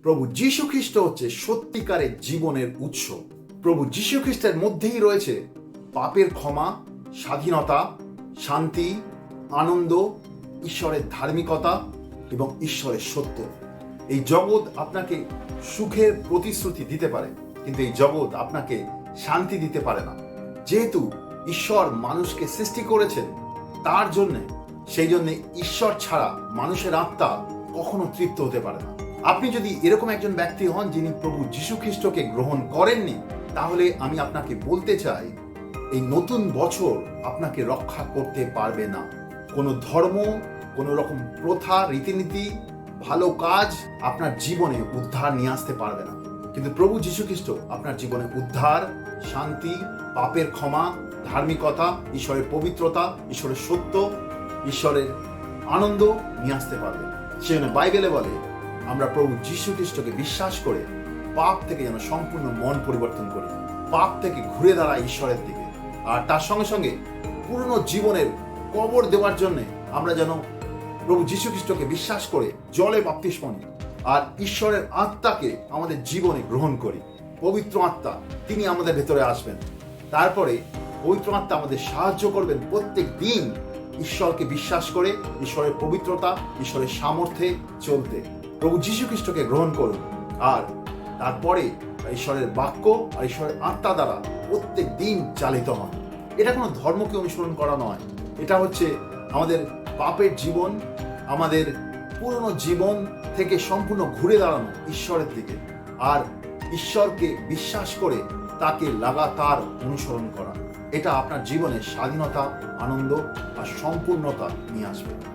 প্রভু যীশু খ্রিস্ট হচ্ছে সত্যিকারের জীবনের উৎস। প্রভু যীশু খ্রিস্টের মধ্যেই রয়েছে পাপের ক্ষমা, স্বাধীনতা, শান্তি, আনন্দ, ঈশ্বরের ধার্মিকতা এবং ঈশ্বরের সত্য। এই জগৎ আপনাকে সুখের প্রতিশ্রুতি দিতে পারে, কিন্তু এই জগৎ আপনাকে শান্তি দিতে পারে না। যেহেতু ঈশ্বর মানুষকে সৃষ্টি করেছেন তার জন্যে, সেই জন্যে ঈশ্বর ছাড়া মানুষের আত্মা কখনো তৃপ্ত হতে পারে না। আপনি যদি এরকম একজন ব্যক্তি হন যিনি প্রভু যীশু খ্রিস্টকে গ্রহণ করেননি, তাহলে আমি আপনাকে বলতে চাই এই নতুন বছর আপনাকে রক্ষা করতে পারবে না। কোনো ধর্ম, কোনো রকম প্রথা, রীতিনীতি, ভালো কাজ আপনার জীবনে উদ্ধার নিয়ে আসতে পারবে না। কিন্তু প্রভু যীশু খ্রিস্ট আপনার জীবনে উদ্ধার, শান্তি, পাপের ক্ষমা, ধার্মিকতা, ঈশ্বরের পবিত্রতা, ঈশ্বরের সত্য, ঈশ্বরের আনন্দ নিয়ে আসতে পারবে। সেজন্য বাইবেলে বলে আমরা প্রভু যীশু খ্রিস্টকে বিশ্বাস করে পাপ থেকে যেন সম্পূর্ণ মন পরিবর্তন করি, পাপ থেকে ঘুরে দাঁড়াই ঈশ্বরের দিকে। আর তার সঙ্গে সঙ্গে পুরনো জীবনের কবর দেওয়ার জন্য আমরা যেন প্রভু যীশু খ্রিস্টকে বিশ্বাস করে জলে বাপ্তিস্ম নিই আর ঈশ্বরের আত্মাকে আমাদের জীবনে গ্রহণ করি। পবিত্র আত্মা তিনি আমাদের ভেতরে আসবেন। তারপরে পবিত্র আত্মা আমাদের সাহায্য করবেন প্রত্যেক দিন ঈশ্বরকে বিশ্বাস করে, ঈশ্বরের পবিত্রতা, ঈশ্বরের সামর্থ্যে চলতে। প্রভু যীশু খ্রিস্টকে গ্রহণ করুন আর তারপরে ঈশ্বরের বাক্য আর ঈশ্বরের আত্মা দ্বারা প্রত্যেক দিন চালিত হন। এটা কোনো ধর্মকে অনুসরণ করা নয়, এটা হচ্ছে আমাদের পাপের জীবন, আমাদের পুরনো জীবন থেকে সম্পূর্ণ ঘুরে দাঁড়ানো ঈশ্বরের দিকে আর ঈশ্বরকে বিশ্বাস করে তাকে লাগাতার অনুসরণ করা। এটা আপনার জীবনে স্বাধীনতা, আনন্দ আর সম্পূর্ণতা নিয়ে আসবে।